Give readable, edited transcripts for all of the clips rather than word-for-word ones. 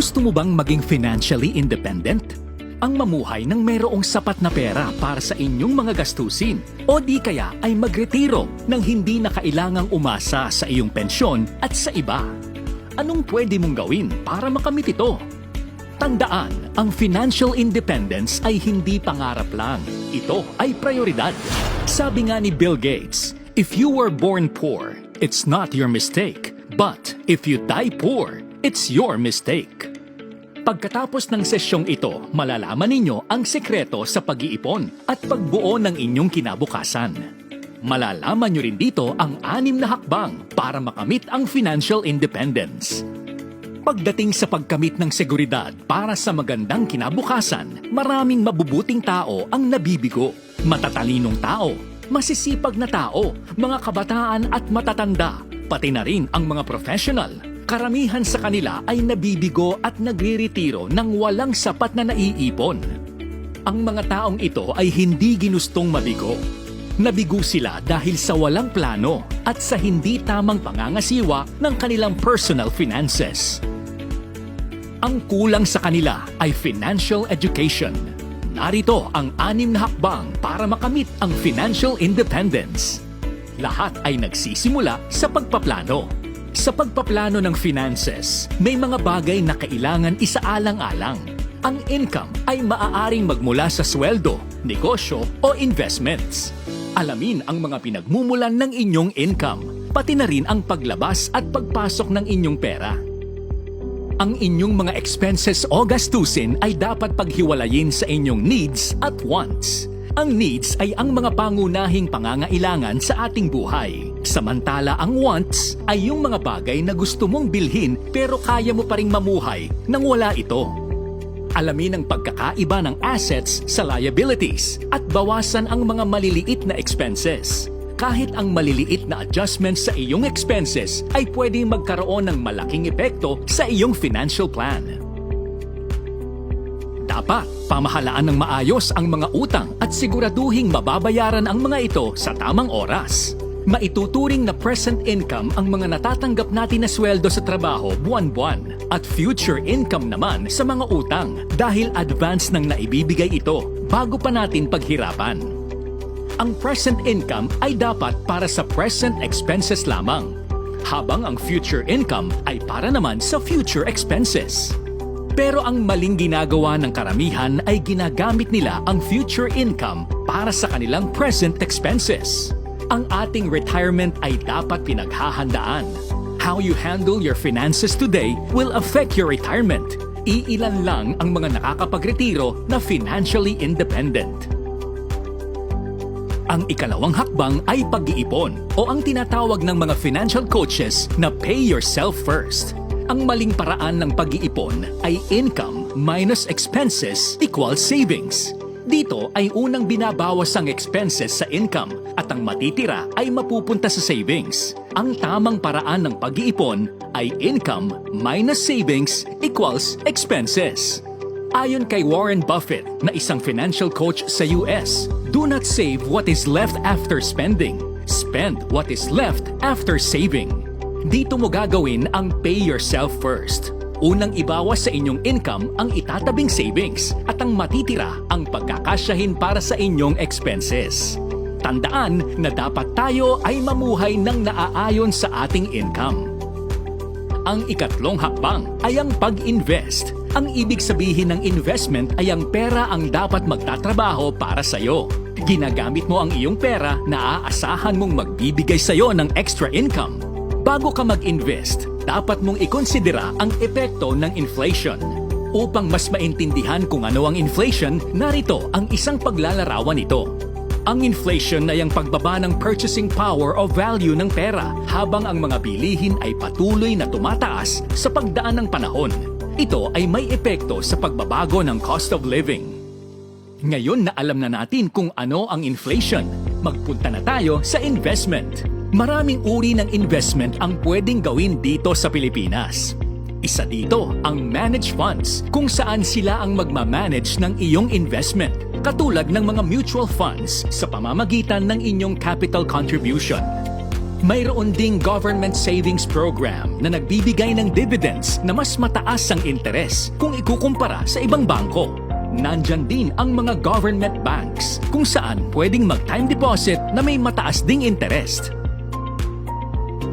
Gusto mo bang maging financially independent? Ang mamuhay ng mayroong sapat na pera para sa inyong mga gastusin o di kaya ay magretiro nang hindi na kailangang umasa sa iyong pensyon at sa iba. Anong pwede mong gawin para makamit ito? Tandaan, ang financial independence ay hindi pangarap lang. Ito ay prioridad. Sabi nga ni Bill Gates, "If you were born poor, it's not your mistake. But if you die poor, it's your mistake." Pagkatapos ng sesyong ito, malalaman ninyo ang sekreto sa pag-iipon at pagbuo ng inyong kinabukasan. Malalaman nyo rin dito ang 6 na hakbang para makamit ang financial independence. Pagdating sa pagkamit ng seguridad para sa magandang kinabukasan, maraming mabubuting tao ang nabibigo. Matatalinong tao, masisipag na tao, mga kabataan at matatanda, pati na rin ang mga professional. Karamihan sa kanila ay nabibigo at nagre-retiro nang walang sapat na naiipon. Ang mga taong ito ay hindi ginustong mabigo. Nabigo sila dahil sa walang plano at sa hindi tamang pangangasiwa ng kanilang personal finances. Ang kulang sa kanila ay financial education. Narito ang 6 na hakbang para makamit ang financial independence. Lahat ay nagsisimula sa pagpaplano. Sa pagpaplano ng finances, may mga bagay na kailangan isaalang-alang. Ang income ay maaaring magmula sa sweldo, negosyo o investments. Alamin ang mga pinagmumulan ng inyong income, pati na rin ang paglabas at pagpasok ng inyong pera. Ang inyong mga expenses o gastusin ay dapat paghiwalayin sa inyong needs at wants. Ang needs ay ang mga pangunahing pangangailangan sa ating buhay. Samantala ang wants ay yung mga bagay na gusto mong bilhin pero kaya mo pa ring mamuhay nang wala ito. Alamin ang pagkakaiba ng assets sa liabilities at bawasan ang mga maliliit na expenses. Kahit ang maliliit na adjustments sa iyong expenses ay pwedeng magkaroon ng malaking epekto sa iyong financial plan. Dapat pamahalaan ng maayos ang mga utang at siguraduhing mababayaran ang mga ito sa tamang oras. Maituturing na present income ang mga natatanggap natin na sweldo sa trabaho buwan-buwan at future income naman sa mga utang dahil advance nang naibibigay ito bago pa natin paghirapan. Ang present income ay dapat para sa present expenses lamang, habang ang future income ay para naman sa future expenses. Pero ang maling ginagawa ng karamihan ay ginagamit nila ang future income para sa kanilang present expenses. Ang ating retirement ay dapat pinaghahandaan. How you handle your finances today will affect your retirement. Iilan lang ang mga nakakapagretiro na financially independent. Ang ikalawang hakbang ay pag-iipon o ang tinatawag ng mga financial coaches na pay yourself first. Ang maling paraan ng pag-iipon ay income minus expenses equals savings. Dito ay unang binabawas ang expenses sa income at ang matitira ay mapupunta sa savings. Ang tamang paraan ng pag-iipon ay income minus savings equals expenses. Ayon kay Warren Buffett na isang financial coach sa US, do not save what is left after spending. Spend what is left after saving. Dito mo gagawin ang pay yourself first. Unang ibawas sa inyong income ang itatabing savings at ang matitira ang pagkakasyahin para sa inyong expenses. Tandaan na dapat tayo ay mamuhay ng naaayon sa ating income. Ang ikatlong hakbang ay ang pag-invest. Ang ibig sabihin ng investment ay ang pera ang dapat magtatrabaho para sa iyo. Ginagamit mo ang iyong pera na aasahan mong magbibigay sa iyo ng extra income. Bago ka mag-invest, dapat mong ikonsidera ang epekto ng inflation. Upang mas maintindihan kung ano ang inflation, narito ang isang paglalarawan nito. Ang inflation ay ang pagbaba ng purchasing power o value ng pera habang ang mga bilihin ay patuloy na tumataas sa pagdaan ng panahon. Ito ay may epekto sa pagbabago ng cost of living. Ngayon na alam na natin kung ano ang inflation, magpunta na tayo sa investment. Maraming uri ng investment ang pwedeng gawin dito sa Pilipinas. Isa dito ang managed funds kung saan sila ang magmamanage ng iyong investment, katulad ng mga mutual funds sa pamamagitan ng inyong capital contribution. Mayroon ding government savings program na nagbibigay ng dividends na mas mataas ang interes kung ikukumpara sa ibang bangko. Nandyan din ang mga government banks kung saan pwedeng mag-time deposit na may mataas ding interest.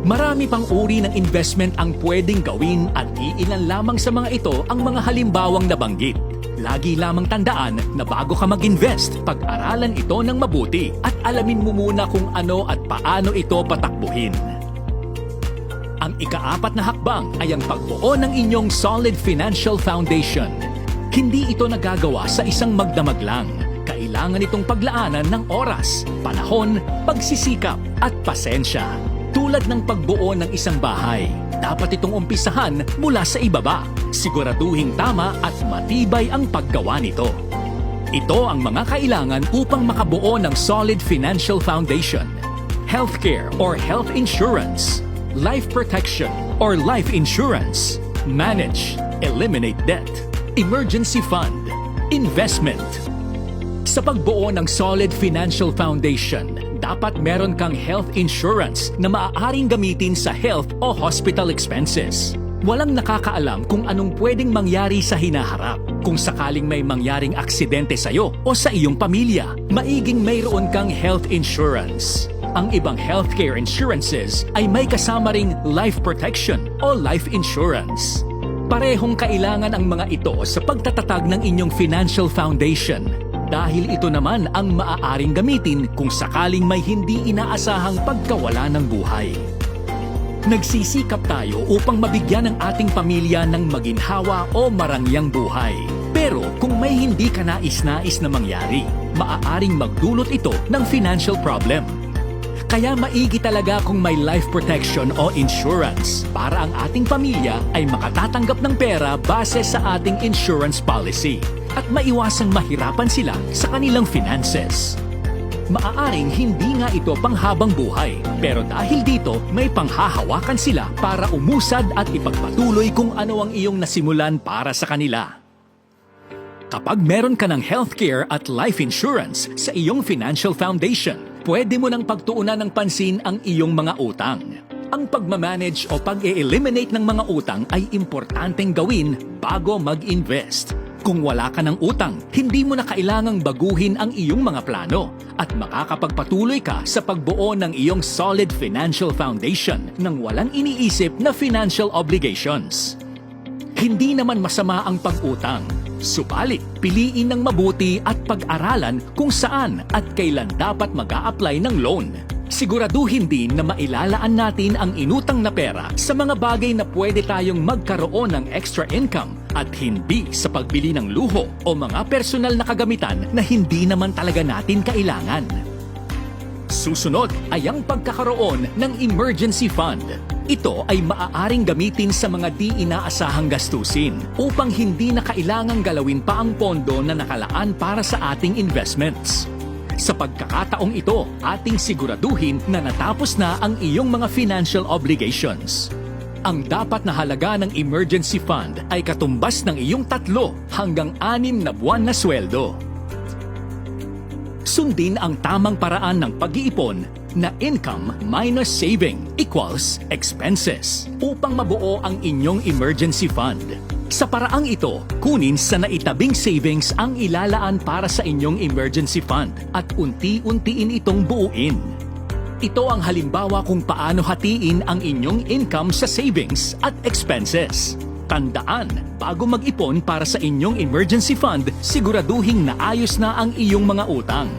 Marami pang uri ng investment ang pwedeng gawin at iilan lamang sa mga ito ang mga halimbawang nabanggit. Lagi lamang tandaan na bago ka mag-invest, pag-aralan ito ng mabuti at alamin mo muna kung ano at paano ito patakbuhin. Ang ika-4 na hakbang ay ang pagbuo ng inyong solid financial foundation. Hindi ito nagagawa sa isang magdamag lang. Kailangan itong paglaanan ng oras, panahon, pagsisikap at pasensya. Tulad ng pagbuo ng isang bahay, dapat itong umpisahan mula sa ibaba. Siguraduhing tama at matibay ang paggawa nito. Ito ang mga kailangan upang makabuo ng solid financial foundation. Healthcare or health insurance, life protection or life insurance, manage, eliminate debt, emergency fund, investment. Sa pagbuo ng solid financial foundation, dapat meron kang health insurance na maaaring gamitin sa health o hospital expenses. Walang nakakaalam kung anong pwedeng mangyari sa hinaharap. Kung sakaling may mangyaring aksidente sa'yo o sa iyong pamilya, maiging mayroon kang health insurance. Ang ibang healthcare insurances ay may kasama ring life protection o life insurance. Parehong kailangan ang mga ito sa pagtatatag ng inyong financial foundation. Dahil ito naman ang maaaring gamitin kung sakaling may hindi inaasahang pagkawala ng buhay. Nagsisikap tayo upang mabigyan ng ating pamilya ng maginhawa o marangyang buhay. Pero kung may hindi ka nais-nais na mangyari, maaaring magdulot ito ng financial problem. Kaya maigi talaga kung may life protection o insurance para ang ating pamilya ay makatatanggap ng pera base sa ating insurance policy at maiwasang mahirapan sila sa kanilang finances. Maaaring hindi nga ito panghabang buhay, pero dahil dito may panghahawakan sila para umusad at ipagpatuloy kung ano ang iyong nasimulan para sa kanila. Kapag meron ka ng healthcare at life insurance sa iyong financial foundation, pwede mo nang pagtuunan ng pansin ang iyong mga utang. Ang pagmamanage o pag-e-eliminate ng mga utang ay importanteng gawin bago mag-invest. Kung wala ka ng utang, hindi mo na kailangang baguhin ang iyong mga plano at makakapagpatuloy ka sa pagbuo ng iyong solid financial foundation nang walang iniisip na financial obligations. Hindi naman masama ang pag-utang. Subalit, piliin ng mabuti at pag-aralan kung saan at kailan dapat mag-a-apply ng loan. Siguraduhin din na mailalaan natin ang inutang na pera sa mga bagay na pwede tayong magkaroon ng extra income at hindi sa pagbili ng luho o mga personal na kagamitan na hindi naman talaga natin kailangan. Susunod ay ang pagkakaroon ng emergency fund. Ito ay maaaring gamitin sa mga di inaasahang gastusin upang hindi na kailangang galawin pa ang pondo na nakalaan para sa ating investments. Sa pagkakataong ito, ating siguraduhin na natapos na ang iyong mga financial obligations. Ang dapat na halaga ng emergency fund ay katumbas ng iyong 3 hanggang 6 na buwan na sweldo. Sundin ang tamang paraan ng pag-iipon na income minus saving equals expenses upang mabuo ang inyong emergency fund. Sa paraang ito, kunin sa naitabing savings ang ilalaan para sa inyong emergency fund at unti-untiin itong buuin. Ito ang halimbawa kung paano hatiin ang inyong income sa savings at expenses. Tandaan, bago mag-ipon para sa inyong emergency fund, siguraduhing naayos na ang iyong mga utang.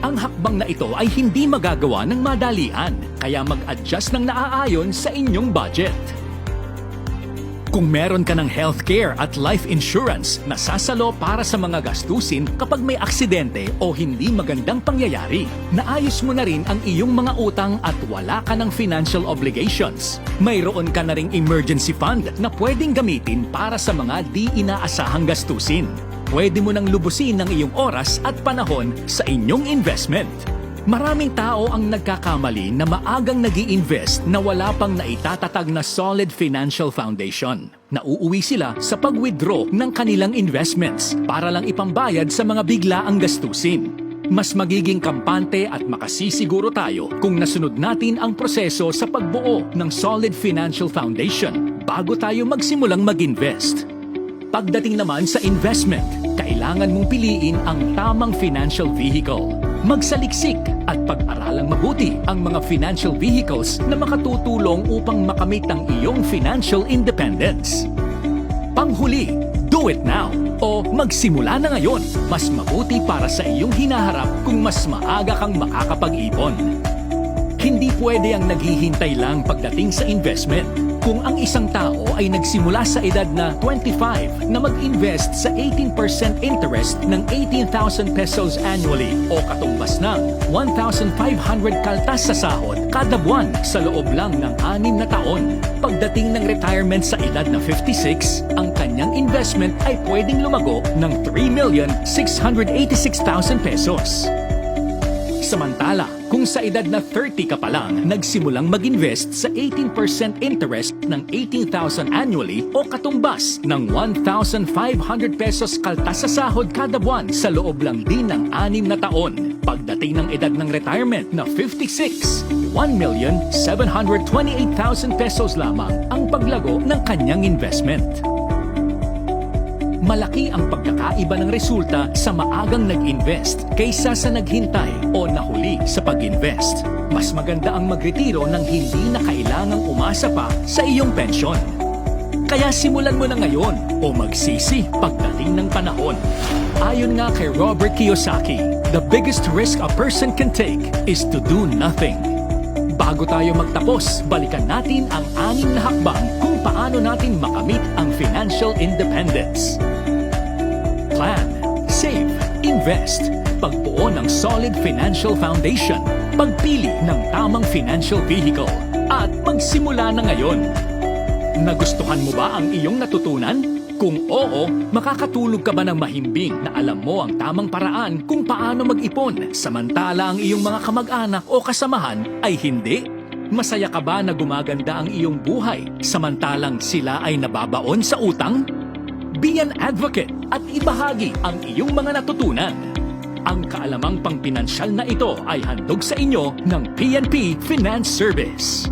Ang hakbang na ito ay hindi magagawa ng madalian, kaya mag-adjust ng naaayon sa inyong budget. Kung meron ka ng healthcare at life insurance na sasalo para sa mga gastusin kapag may aksidente o hindi magandang pangyayari, naayos mo na rin ang iyong mga utang at wala ka ng financial obligations. Mayroon ka na ring emergency fund na pwedeng gamitin para sa mga di inaasahang gastusin. Pwede mo nang lubusin ang iyong oras at panahon sa inyong investment. Maraming tao ang nagkakamali na maagang nag-i-invest na wala pang naitatatag na solid financial foundation. Nauuwi sila sa pag-withdraw ng kanilang investments para lang ipambayad sa mga biglaang gastusin. Mas magiging kampante at makasisiguro tayo kung nasunod natin ang proseso sa pagbuo ng solid financial foundation bago tayo magsimulang mag-invest. Pagdating naman sa investment, kailangan mong piliin ang tamang financial vehicle. Magsaliksik at pag-aralang mabuti ang mga financial vehicles na makatutulong upang makamit ang iyong financial independence. Panghuli, do it now o magsimula na ngayon. Mas mabuti para sa iyong hinaharap kung mas maaga kang makakapag-ipon. Hindi pwede ang naghihintay lang pagdating sa investment. Kung ang isang tao ay nagsimula sa edad na 25 na mag-invest sa 18% interest ng 18,000 pesos annually o katumbas ng 1,500 kaltas sa sahod kada buwan sa loob lang ng 6 na taon. Pagdating ng retirement sa edad na 56, ang kanyang investment ay pwedeng lumago ng 3,686,000 pesos. Samantala, kung sa edad na 30 ka pa lang, nagsimulang mag-invest sa 18% interest ng 18,000 annually o katumbas ng 1,500 pesos kaltas sa sahod kada buwan sa loob lang din ng 6 na taon. Pagdating ng edad ng retirement na 56, 1,728,000 pesos lamang ang paglago ng kanyang investment. Malaki ang pagkakaiba ng resulta sa maagang nag-invest kaysa sa naghintay o nahuli sa pag-invest. Mas maganda ang magretiro nang hindi na kailangang umasa pa sa iyong pensyon. Kaya simulan mo na ngayon o magsisi pagdating ng panahon. Ayon nga kay Robert Kiyosaki, the biggest risk a person can take is to do nothing. Bago tayo magtapos, balikan natin ang 6 na hakbang kung paano natin makamit ang financial independence. Plan, save, invest, pagbuo ng solid financial foundation, pagpili ng tamang financial vehicle, at magsimula na ngayon. Nagustuhan mo ba ang iyong natutunan? Kung oo, makakatulog ka ba ng mahimbing na alam mo ang tamang paraan kung paano mag-ipon samantala ang iyong mga kamag-anak o kasamahan ay hindi? Masaya ka ba na gumaganda ang iyong buhay samantalang sila ay nababaon sa utang? Be an advocate at ibahagi ang iyong mga natutunan. Ang kaalamang pangpinansyal na ito ay handog sa inyo ng PNP Finance Service.